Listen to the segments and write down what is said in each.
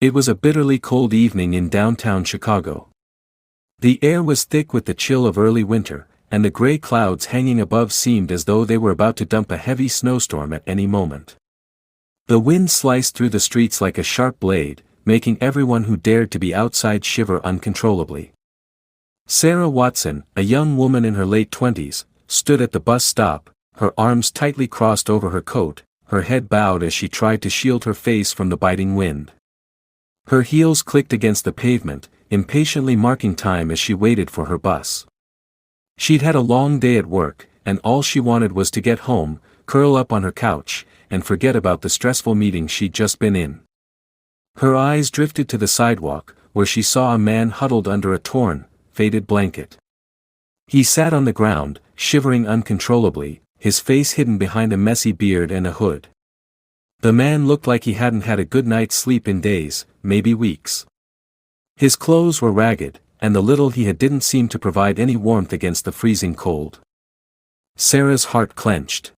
It was a bitterly cold evening in downtown Chicago. The air was thick with the chill of early winter, and the gray clouds hanging above seemed as though they were about to dump a heavy snowstorm at any moment. The wind sliced through the streets like a sharp blade, making everyone who dared to be outside shiver uncontrollably. Sarah Watson, a young woman in her late 20s, stood at the bus stop, her arms tightly crossed over her coat, her head bowed as she tried to shield her face from the biting wind. Her heels clicked against the pavement, impatiently marking time as she waited for her bus. She'd had a long day at work, and all she wanted was to get home, curl up on her couch, and forget about the stressful meeting she'd just been in. Her eyes drifted to the sidewalk, where she saw a man huddled under a torn, faded blanket. He sat on the ground, shivering uncontrollably, his face hidden behind a messy beard and a hood. The man looked like he hadn't had a good night's sleep in days, maybe weeks. His clothes were ragged, and the little he had didn't seem to provide any warmth against the freezing cold. Sarah's heart clenched.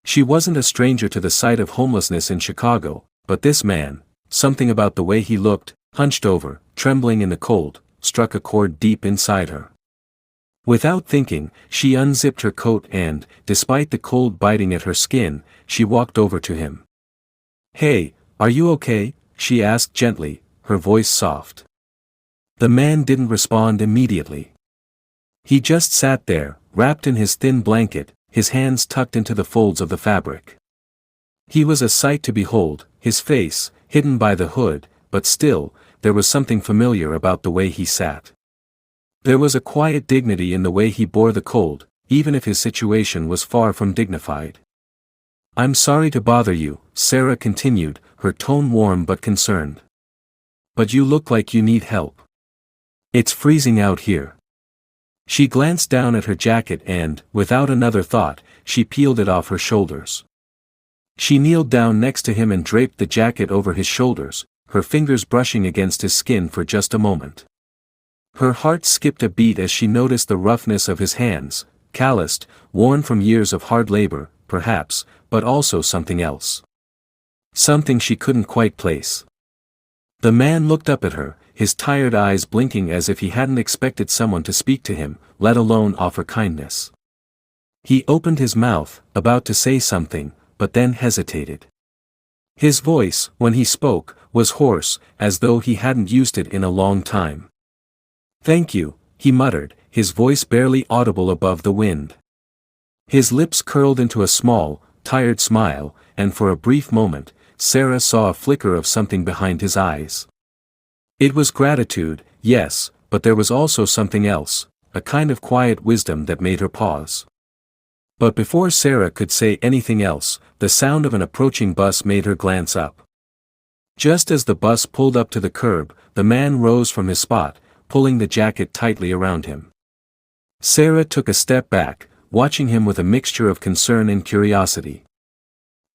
She wasn't a stranger to the sight of homelessness in Chicago, but this man, something about the way he looked, hunched over, trembling in the cold, struck a chord deep inside her. Without thinking, she unzipped her coat and, despite the cold biting at her skin, she walked over to him. "Hey, are you okay?" she asked gently, her voice soft. The man didn't respond immediately. He just sat there, wrapped in his thin blanket, his hands tucked into the folds of the fabric. He was a sight to behold, his face, hidden by the hood, but still, there was something familiar about the way he sat. There was a quiet dignity in the way he bore the cold, even if his situation was far from dignified. "I'm sorry to bother you," Sarah continued, her tone warm but concerned. "But you look like you need help. It's freezing out here." She glanced down at her jacket and, without another thought, she peeled it off her shoulders. She kneeled down next to him and draped the jacket over his shoulders, her fingers brushing against his skin for just a moment. Her heart skipped a beat as she noticed the roughness of his hands, calloused, worn from years of hard labor, perhaps, but also something else. Something she couldn't quite place. The man looked up at her, his tired eyes blinking as if he hadn't expected someone to speak to him, let alone offer kindness. He opened his mouth, about to say something, but then hesitated. His voice, when he spoke, was hoarse, as though he hadn't used it in a long time. "Thank you," he muttered, his voice barely audible above the wind. His lips curled into a small, tired smile, and for a brief moment, Sarah saw a flicker of something behind his eyes. It was gratitude, yes, but there was also something else, a kind of quiet wisdom that made her pause. But before Sarah could say anything else, the sound of an approaching bus made her glance up. Just as the bus pulled up to the curb, the man rose from his spot, pulling the jacket tightly around him. Sarah took a step back, watching him with a mixture of concern and curiosity.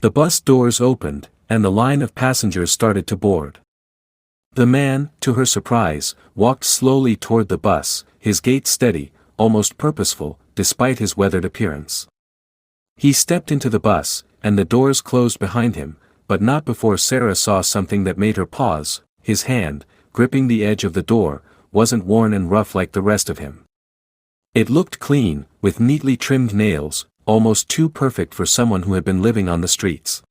The bus doors opened, and the line of passengers started to board. The man, to her surprise, walked slowly toward the bus, his gait steady, almost purposeful, despite his weathered appearance. He stepped into the bus, and the doors closed behind him, but not before Sarah saw something that made her pause. His hand, gripping the edge of the door, wasn't worn and rough like the rest of him. It looked clean, with neatly trimmed nails, almost too perfect for someone who had been living on the streets.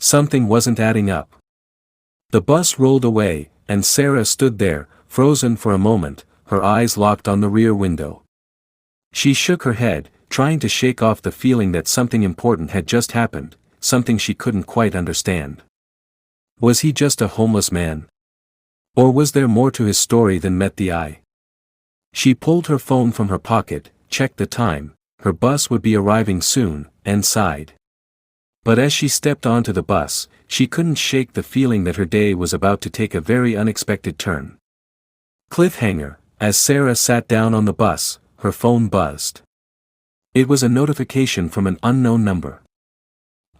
Something wasn't adding up. The bus rolled away, and Sarah stood there, frozen for a moment, her eyes locked on the rear window. She shook her head, trying to shake off the feeling that something important had just happened, something she couldn't quite understand. Was he just a homeless man? Or was there more to his story than met the eye? She pulled her phone from her pocket, checked the time, her bus would be arriving soon, and sighed. But as she stepped onto the bus, she couldn't shake the feeling that her day was about to take a very unexpected turn. Cliffhanger. As Sarah sat down on the bus, her phone buzzed. It was a notification from an unknown number.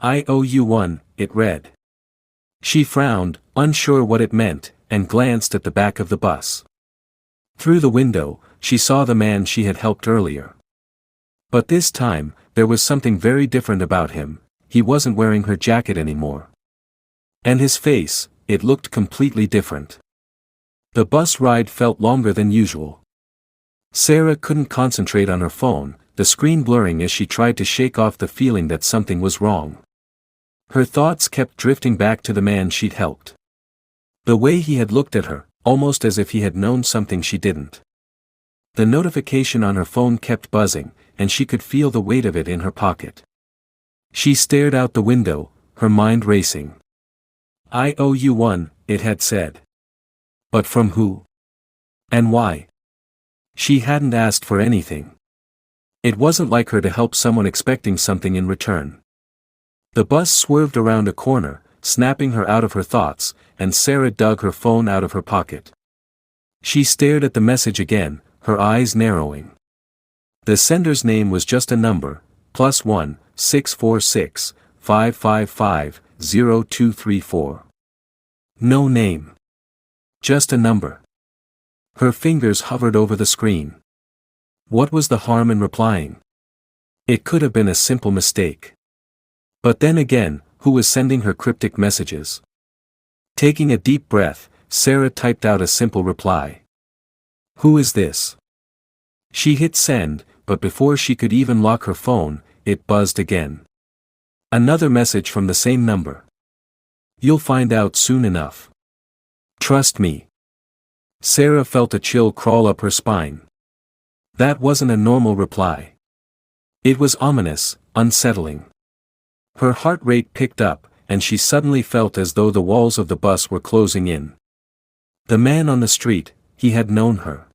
"I owe you one," it read. She frowned, unsure what it meant, and glanced at the back of the bus. Through the window, she saw the man she had helped earlier. But this time, there was something very different about him. He wasn't wearing her jacket anymore. And his face, it looked completely different. The bus ride felt longer than usual. Sarah couldn't concentrate on her phone, the screen blurring as she tried to shake off the feeling that something was wrong. Her thoughts kept drifting back to the man she'd helped. The way he had looked at her, almost as if he had known something she didn't. The notification on her phone kept buzzing, and she could feel the weight of it in her pocket. She stared out the window, her mind racing. "I owe you one," it had said. But from who? And why? She hadn't asked for anything. It wasn't like her to help someone expecting something in return. The bus swerved around a corner, snapping her out of her thoughts, and Sarah dug her phone out of her pocket. She stared at the message again, her eyes narrowing. The sender's name was just a number, +1 646 555 0234. No name. Just a number. Her fingers hovered over the screen. What was the harm in replying? It could have been a simple mistake. But then again, who was sending her cryptic messages? Taking a deep breath, Sarah typed out a simple reply. "Who is this?" She hit send, but before she could even lock her phone, it buzzed again. Another message from the same number. "You'll find out soon enough. Trust me." Sarah felt a chill crawl up her spine. That wasn't a normal reply. It was ominous, unsettling. Her heart rate picked up, and she suddenly felt as though the walls of the bus were closing in. The man on the street, he had known her.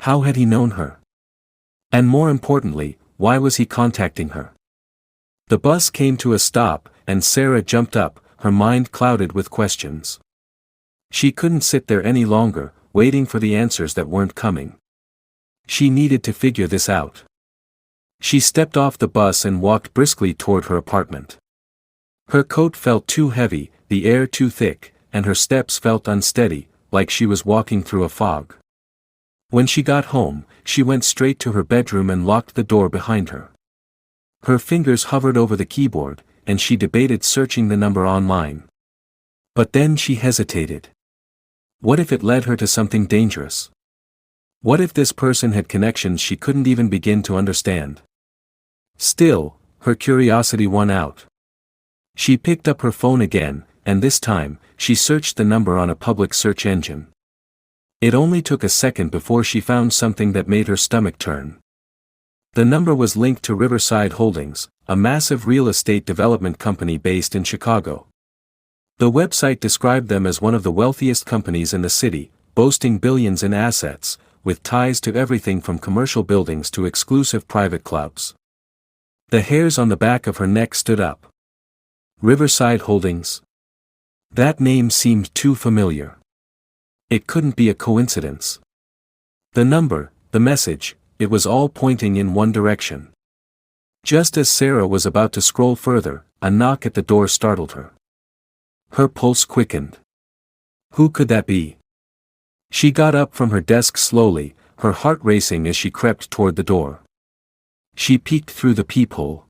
How had he known her? And more importantly, why was he contacting her? The bus came to a stop, and Sarah jumped up, her mind clouded with questions. She couldn't sit there any longer, waiting for the answers that weren't coming. She needed to figure this out. She stepped off the bus and walked briskly toward her apartment. Her coat felt too heavy, the air too thick, and her steps felt unsteady, like she was walking through a fog. When she got home, she went straight to her bedroom and locked the door behind her. Her fingers hovered over the keyboard, and she debated searching the number online. But then she hesitated. What if it led her to something dangerous? What if this person had connections she couldn't even begin to understand? Still, her curiosity won out. She picked up her phone again, and this time, she searched the number on a public search engine. It only took a second before she found something that made her stomach turn. The number was linked to Riverside Holdings, a massive real estate development company based in Chicago. The website described them as one of the wealthiest companies in the city, boasting billions in assets, with ties to everything from commercial buildings to exclusive private clubs. The hairs on the back of her neck stood up. Riverside Holdings? That name seemed too familiar. It couldn't be a coincidence. The number, the message, it was all pointing in one direction. Just as Sarah was about to scroll further, a knock at the door startled her. Her pulse quickened. Who could that be? She got up from her desk slowly, her heart racing as she crept toward the door. She peeked through the peephole.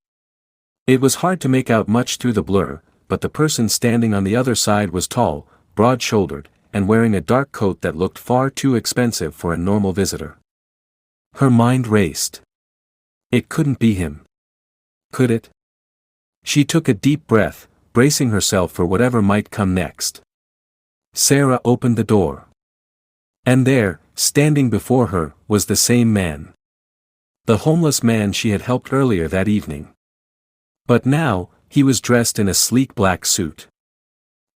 It was hard to make out much through the blur, but the person standing on the other side was tall, broad-shouldered, and wearing a dark coat that looked far too expensive for a normal visitor. Her mind raced. It couldn't be him. Could it? She took a deep breath, bracing herself for whatever might come next. Sarah opened the door. And there, standing before her, was the same man. The homeless man she had helped earlier that evening. But now, he was dressed in a sleek black suit.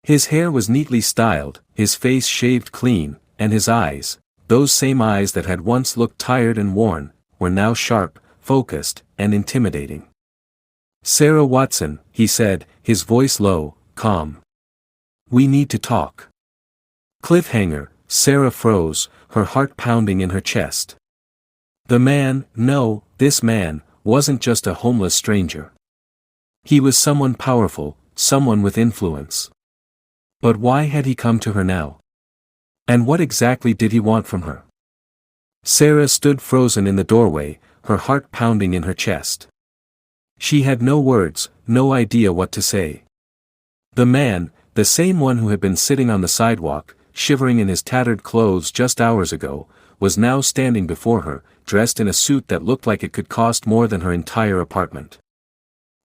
His hair was neatly styled, his face shaved clean, and his eyes, those same eyes that had once looked tired and worn, were now sharp, focused, and intimidating. "Sarah Watson," he said, his voice low, calm. "We need to talk." Cliffhanger, Sarah froze, her heart pounding in her chest. The man, no, this man, wasn't just a homeless stranger. He was someone powerful, someone with influence. But why had he come to her now? And what exactly did he want from her? Sarah stood frozen in the doorway, her heart pounding in her chest. She had no words, no idea what to say. The man, The same one who had been sitting on the sidewalk, shivering in his tattered clothes just hours ago, was now standing before her, dressed in a suit that looked like it could cost more than her entire apartment.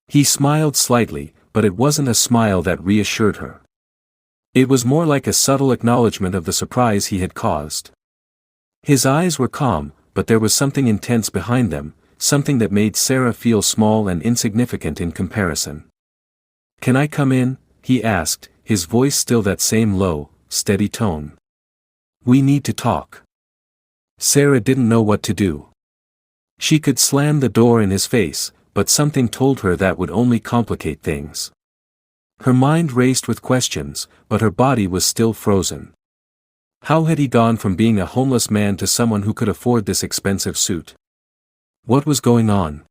He smiled slightly, but it wasn't a smile that reassured her. It was more like a subtle acknowledgement of the surprise he had caused. His eyes were calm, but there was something intense behind them, something that made Sarah feel small and insignificant in comparison. "Can I come in?" he asked, his voice still that same low, steady tone. "We need to talk." Sarah didn't know what to do. She could slam the door in his face, but something told her that would only complicate things. Her mind raced with questions, but her body was still frozen. How had he gone from being a homeless man to someone who could afford this expensive suit? What was going on?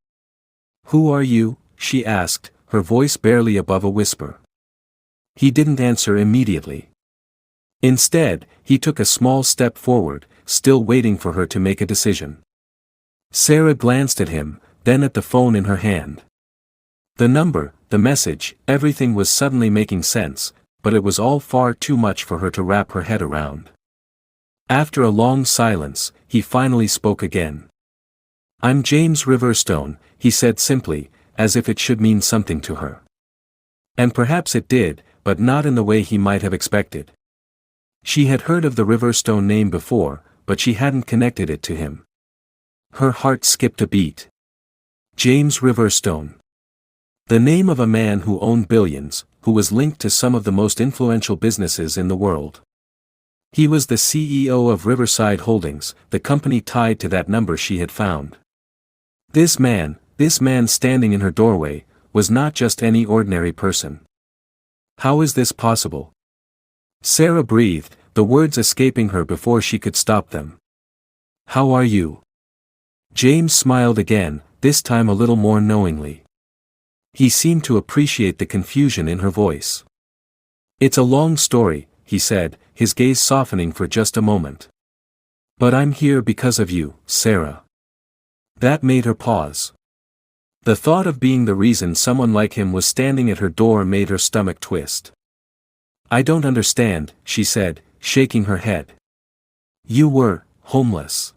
"Who are you?" she asked, her voice barely above a whisper. He didn't answer immediately. Instead, he took a small step forward, still waiting for her to make a decision. Sarah glanced at him, then at the phone in her hand. The number, the message, everything was suddenly making sense, but it was all far too much for her to wrap her head around. After a long silence, he finally spoke again. "I'm James Riverstone," he said simply, as if it should mean something to her. And perhaps it did, but not in the way he might have expected. She had heard of the Riverstone name before, but she hadn't connected it to him. Her heart skipped a beat. James Riverstone. The name of a man who owned billions, who was linked to some of the most influential businesses in the world. He was the CEO of Riverside Holdings, the company tied to that number she had found. This man standing in her doorway, was not just any ordinary person. How is this possible? Sarah breathed, the words escaping her before she could stop them. "How are you?" James smiled again, this time a little more knowingly. He seemed to appreciate the confusion in her voice. "It's a long story," he said, his gaze softening for just a moment. "But I'm here because of you, Sarah." That made her pause. The thought of being the reason someone like him was standing at her door made her stomach twist. "I don't understand," she said, shaking her head. "You were homeless.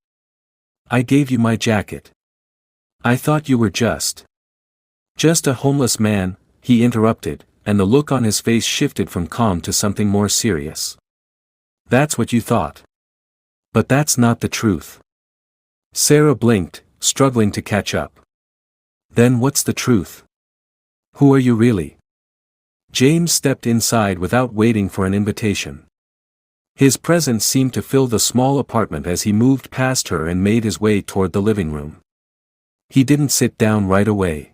I gave you my jacket. I thought you were just a homeless man," he interrupted, and the look on his face shifted from calm to something more serious. "That's what you thought. But that's not the truth." Sarah blinked, struggling to catch up. "Then what's the truth? Who are you really?" James stepped inside without waiting for an invitation. His presence seemed to fill the small apartment as he moved past her and made his way toward the living room. He didn't sit down right away.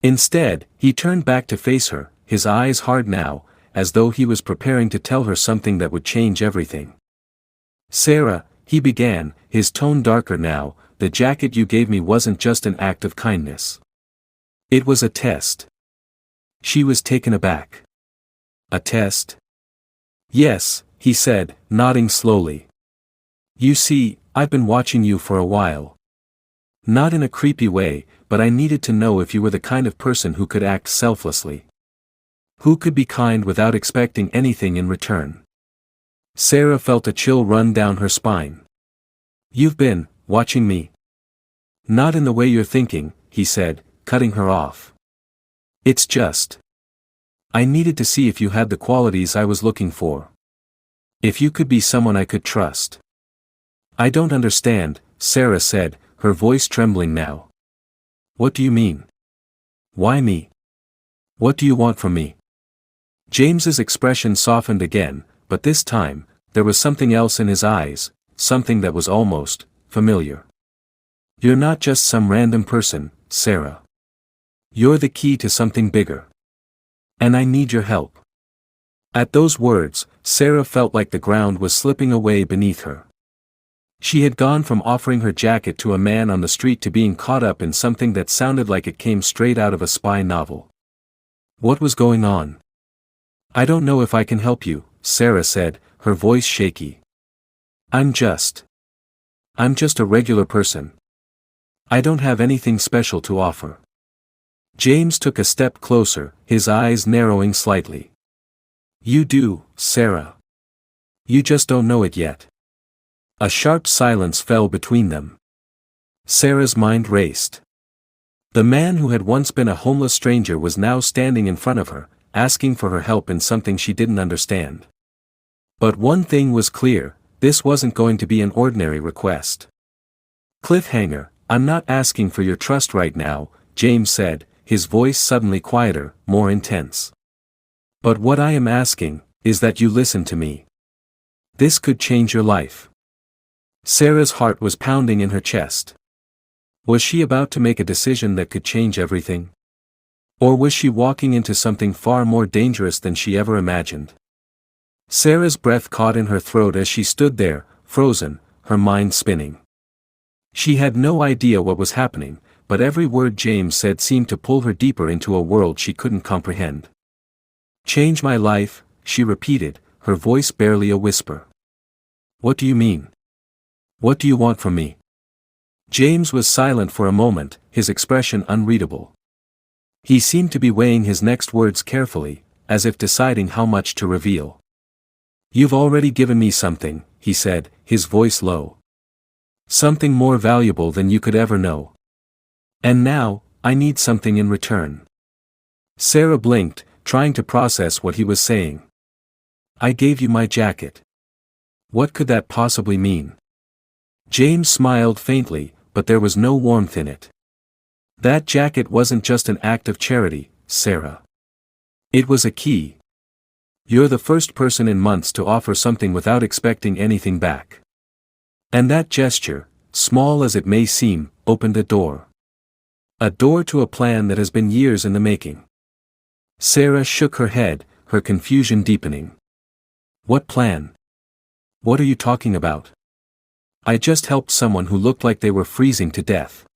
Instead, he turned back to face her, his eyes hard now, as though he was preparing to tell her something that would change everything. "Sarah," he began, his tone darker now, "the jacket you gave me wasn't just an act of kindness. It was a test." She was taken aback. "A test?" "Yes," he said, nodding slowly. "You see, I've been watching you for a while. Not in a creepy way, but I needed to know if you were the kind of person who could act selflessly. Who could be kind without expecting anything in return." Sarah felt a chill run down her spine. "You've been watching me?" "Not in the way you're thinking," he said, cutting her off. "It's just, I needed to see if you had the qualities I was looking for. If you could be someone I could trust." "I don't understand," Sarah said, her voice trembling now. "What do you mean? Why me? What do you want from me?" James's expression softened again, but this time, there was something else in his eyes, something that was almost familiar. "You're not just some random person, Sarah. You're the key to something bigger. And I need your help." At those words, Sarah felt like the ground was slipping away beneath her. She had gone from offering her jacket to a man on the street to being caught up in something that sounded like it came straight out of a spy novel. What was going on? "I don't know if I can help you," Sarah said, her voice shaky. I'm just a regular person. I don't have anything special to offer." James took a step closer, his eyes narrowing slightly. You do, Sarah. You just don't know it yet. A sharp silence fell between them. Sarah's mind raced. The man who had once been a homeless stranger was now standing in front of her, asking for her help in something she didn't understand. But one thing was clear, this wasn't going to be an ordinary request. Cliffhanger, I'm not asking for your trust right now, James said, his voice suddenly quieter, more intense. But what I am asking, is that you listen to me. This could change your life. Sarah's heart was pounding in her chest. Was she about to make a decision that could change everything? Or was she walking into something far more dangerous than she ever imagined? Sarah's breath caught in her throat as she stood there, frozen, her mind spinning. She had no idea what was happening, but every word James said seemed to pull her deeper into a world she couldn't comprehend. Change my life, she repeated, her voice barely a whisper. What do you mean? What do you want from me? James was silent for a moment, his expression unreadable. He seemed to be weighing his next words carefully, as if deciding how much to reveal. You've already given me something, he said, his voice low. Something more valuable than you could ever know. And now, I need something in return. Sarah blinked, trying to process what he was saying. I gave you my jacket. What could that possibly mean? James smiled faintly, but there was no warmth in it. That jacket wasn't just an act of charity, Sarah. It was a key. You're the first person in months to offer something without expecting anything back. And that gesture, small as it may seem, opened a door. A door to a plan that has been years in the making. Sarah shook her head, her confusion deepening. What plan? What are you talking about? I just helped someone who looked like they were freezing to death.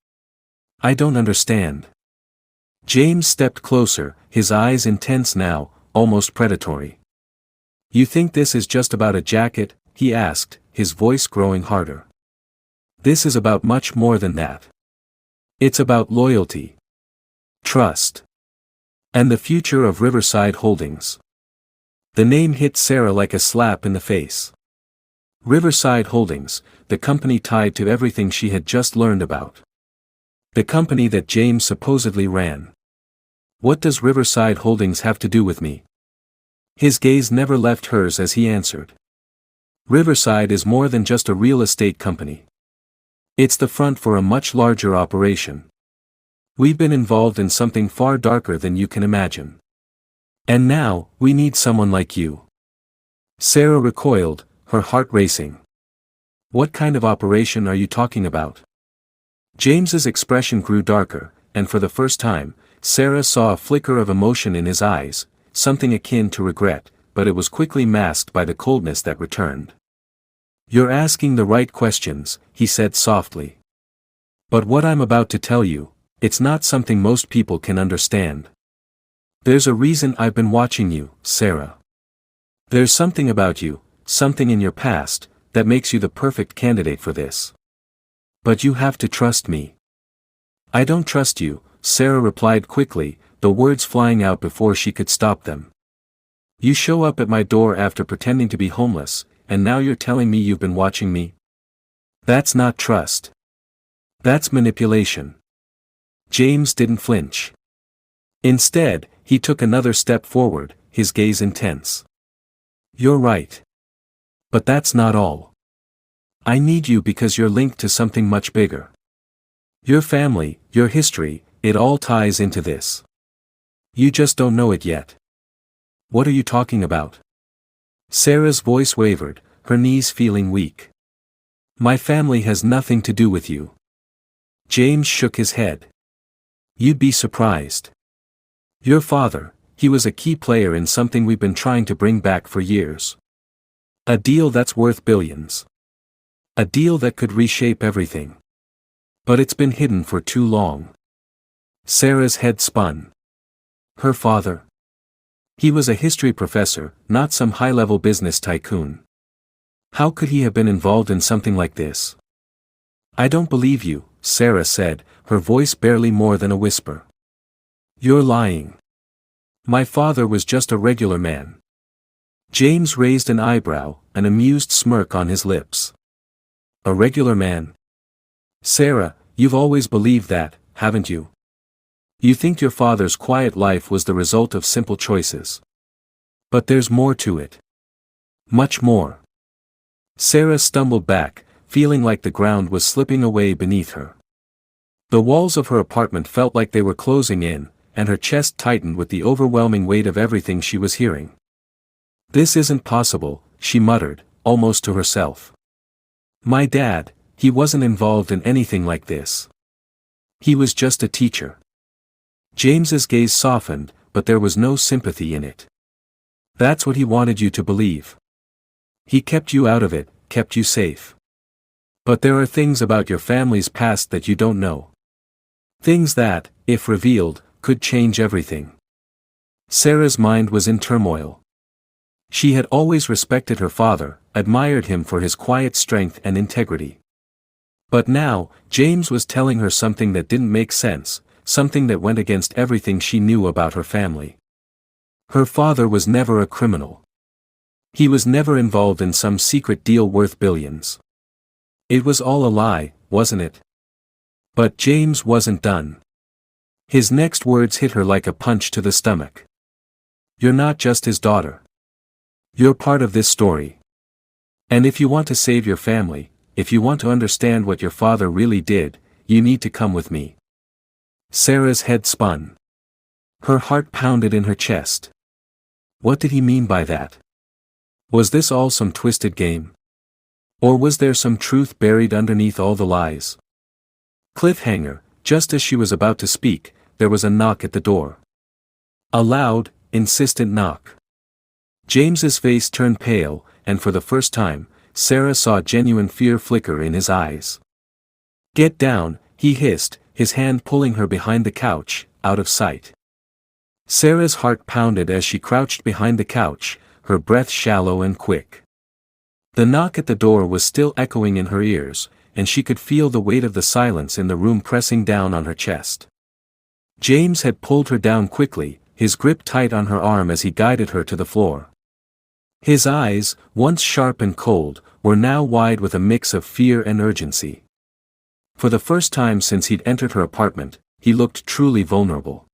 I don't understand. James stepped closer, his eyes intense now, almost predatory. You think this is just about a jacket? He asked, his voice growing harder. This is about much more than that. It's about loyalty. Trust. And the future of Riverside Holdings. The name hit Sarah like a slap in the face. Riverside Holdings, the company tied to everything she had just learned about. The company that James supposedly ran. What does Riverside Holdings have to do with me? His gaze never left hers as he answered. Riverside is more than just a real estate company. It's the front for a much larger operation. We've been involved in something far darker than you can imagine. And now, we need someone like you. Sarah recoiled, her heart racing. What kind of operation are you talking about? James's expression grew darker, and for the first time, Sarah saw a flicker of emotion in his eyes, something akin to regret, but it was quickly masked by the coldness that returned. You're asking the right questions, he said softly. But what I'm about to tell you, it's not something most people can understand. There's a reason I've been watching you, Sarah. There's something about you, something in your past, that makes you the perfect candidate for this. But you have to trust me. I don't trust you, Sarah replied quickly, the words flying out before she could stop them. You show up at my door after pretending to be homeless, and now you're telling me you've been watching me? That's not trust. That's manipulation. James didn't flinch. Instead, he took another step forward, his gaze intense. You're right. But that's not all. I need you because you're linked to something much bigger. Your family, your history, it all ties into this. You just don't know it yet. What are you talking about? Sarah's voice wavered, her knees feeling weak. My family has nothing to do with you. James shook his head. You'd be surprised. Your father, he was a key player in something we've been trying to bring back for years. A deal that's worth billions. A deal that could reshape everything. But it's been hidden for too long. Sarah's head spun. Her father? He was a history professor, not some high-level business tycoon. How could he have been involved in something like this? I don't believe you, Sarah said, her voice barely more than a whisper. You're lying. My father was just a regular man. James raised an eyebrow, an amused smirk on his lips. A regular man. Sarah, you've always believed that, haven't you? You think your father's quiet life was the result of simple choices. But there's more to it. Much more. Sarah stumbled back, feeling like the ground was slipping away beneath her. The walls of her apartment felt like they were closing in, and her chest tightened with the overwhelming weight of everything she was hearing. This isn't possible, she muttered, almost to herself. My dad, he wasn't involved in anything like this. He was just a teacher. James's gaze softened, but there was no sympathy in it. That's what he wanted you to believe. He kept you out of it, kept you safe. But there are things about your family's past that you don't know. Things that, if revealed, could change everything. Sarah's mind was in turmoil. She had always respected her father, admired him for his quiet strength and integrity. But now, James was telling her something that didn't make sense, something that went against everything she knew about her family. Her father was never a criminal. He was never involved in some secret deal worth billions. It was all a lie, wasn't it? But James wasn't done. His next words hit her like a punch to the stomach. You're not just his daughter. You're part of this story. And if you want to save your family, if you want to understand what your father really did, you need to come with me. Sarah's head spun. Her heart pounded in her chest. What did he mean by that? Was this all some twisted game? Or was there some truth buried underneath all the lies? Cliffhanger, just as she was about to speak, there was a knock at the door. A loud, insistent knock. James's face turned pale, and for the first time, Sarah saw genuine fear flicker in his eyes. Get down, he hissed, his hand pulling her behind the couch, out of sight. Sarah's heart pounded as she crouched behind the couch, her breath shallow and quick. The knock at the door was still echoing in her ears, and she could feel the weight of the silence in the room pressing down on her chest. James had pulled her down quickly, his grip tight on her arm as he guided her to the floor. His eyes, once sharp and cold, were now wide with a mix of fear and urgency. For the first time since he'd entered her apartment, he looked truly vulnerable.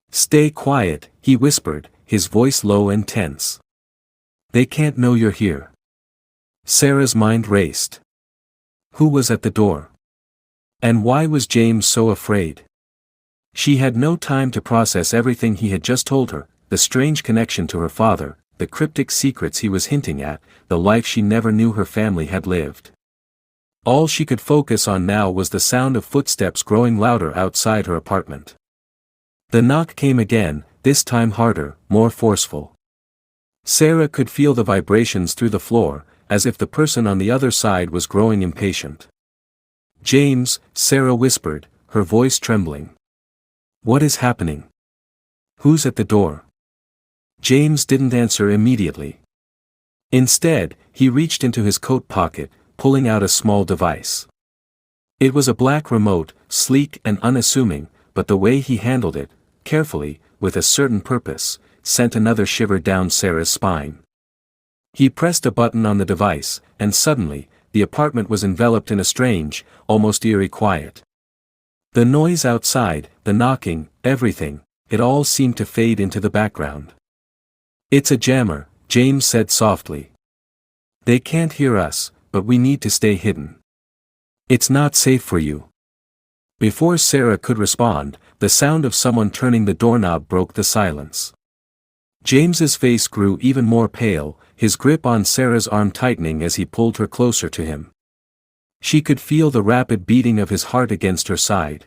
Stay quiet, he whispered, his voice low and tense. They can't know you're here. Sarah's mind raced. Who was at the door? And why was James so afraid? She had no time to process everything he had just told her, the strange connection to her father, the cryptic secrets he was hinting at, the life she never knew her family had lived. All she could focus on now was the sound of footsteps growing louder outside her apartment. The knock came again, this time harder, more forceful. Sarah could feel the vibrations through the floor, as if the person on the other side was growing impatient. James, Sarah whispered, her voice trembling. What is happening? Who's at the door? James didn't answer immediately. Instead, he reached into his coat pocket, pulling out a small device. It was a black remote, sleek and unassuming, but the way he handled it, carefully, with a certain purpose, sent another shiver down Sarah's spine. He pressed a button on the device, and suddenly, the apartment was enveloped in a strange, almost eerie quiet. The noise outside, the knocking, everything, it all seemed to fade into the background. It's a jammer, James said softly. They can't hear us, but we need to stay hidden. It's not safe for you. Before Sarah could respond, the sound of someone turning the doorknob broke the silence. James's face grew even more pale, his grip on Sarah's arm tightening as he pulled her closer to him. She could feel the rapid beating of his heart against her side.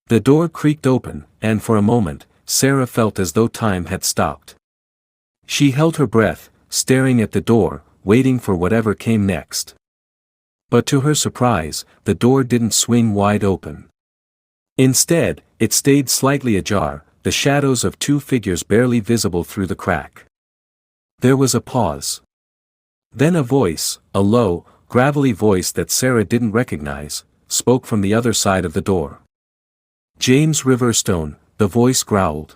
The door creaked open, and for a moment, Sarah felt as though time had stopped. She held her breath, staring at the door, waiting for whatever came next. But to her surprise, the door didn't swing wide open. Instead, it stayed slightly ajar, the shadows of two figures barely visible through the crack. There was a pause. Then a voice, a low, gravelly voice that Sarah didn't recognize, spoke from the other side of the door. James Riverstone, the voice growled.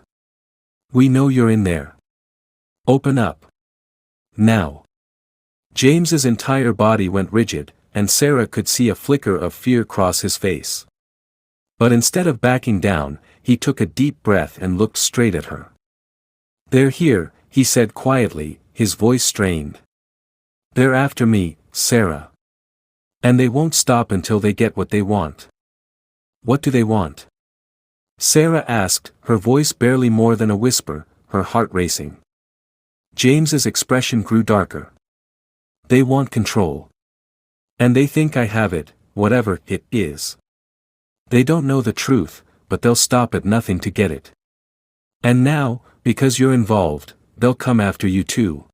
We know you're in there. Open up. Now. James's entire body went rigid, and Sarah could see a flicker of fear cross his face. But instead of backing down, he took a deep breath and looked straight at her. "They're here," he said quietly, his voice strained. "They're after me, Sarah. And they won't stop until they get what they want." "What do they want?" Sarah asked, her voice barely more than a whisper, her heart racing. James's expression grew darker. "They want control. And they think I have it, whatever it is. They don't know the truth, but they'll stop at nothing to get it. And now, because you're involved, they'll come after you too."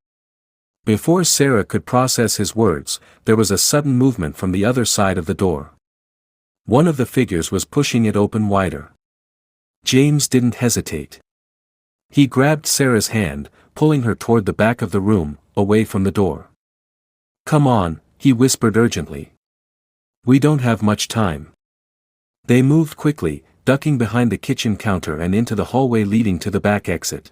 Before Sarah could process his words, there was a sudden movement from the other side of the door. One of the figures was pushing it open wider. James didn't hesitate. He grabbed Sarah's hand, pulling her toward the back of the room, away from the door. "Come on," he whispered urgently. "We don't have much time." They moved quickly, ducking behind the kitchen counter and into the hallway leading to the back exit.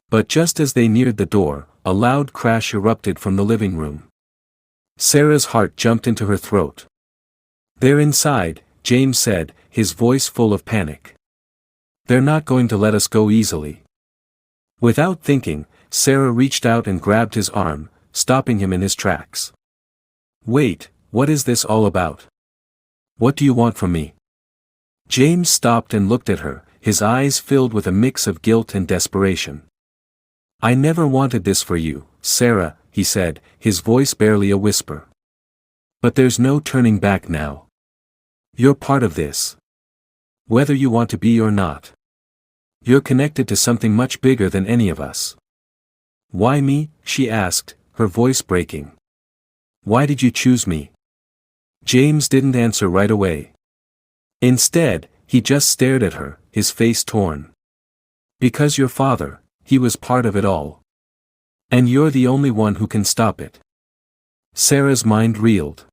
But just as they neared the door, a loud crash erupted from the living room. Sarah's heart jumped into her throat. "They're inside," James said, his voice full of panic. "They're not going to let us go easily." Without thinking, Sarah reached out and grabbed his arm, stopping him in his tracks. "Wait, what is this all about? What do you want from me?" James stopped and looked at her, his eyes filled with a mix of guilt and desperation. "I never wanted this for you, Sarah," he said, his voice barely a whisper. "But there's no turning back now. You're part of this. Whether you want to be or not. You're connected to something much bigger than any of us." "Why me?" she asked, her voice breaking. "Why did you choose me?" James didn't answer right away. Instead, he just stared at her, his face torn. "Because your father, he was part of it all. And you're the only one who can stop it." Sarah's mind reeled.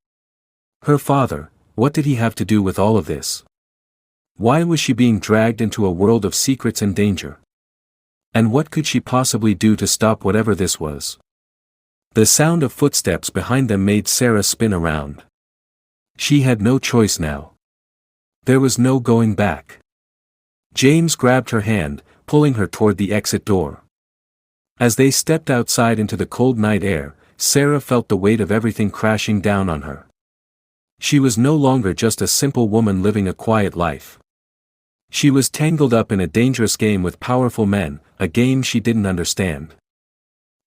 Her father, what did he have to do with all of this? Why was she being dragged into a world of secrets and danger? And what could she possibly do to stop whatever this was? The sound of footsteps behind them made Sarah spin around. She had no choice now. There was no going back. James grabbed her hand, pulling her toward the exit door. As they stepped outside into the cold night air, Sarah felt the weight of everything crashing down on her. She was no longer just a simple woman living a quiet life. She was tangled up in a dangerous game with powerful men, a game she didn't understand.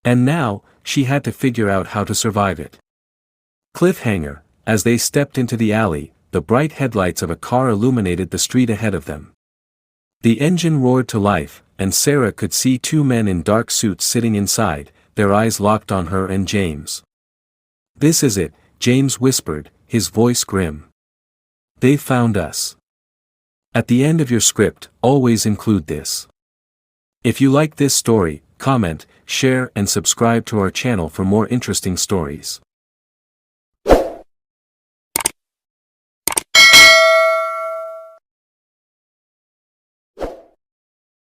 And now, she had to figure out how to survive it. Cliffhanger. As they stepped into the alley, the bright headlights of a car illuminated the street ahead of them. The engine roared to life, and Sarah could see two men in dark suits sitting inside, their eyes locked on her and James. "This is it," James whispered, his voice grim. "They've found us." At the end of your script, always include this. If you like this story, comment, share and subscribe to our channel for more interesting stories.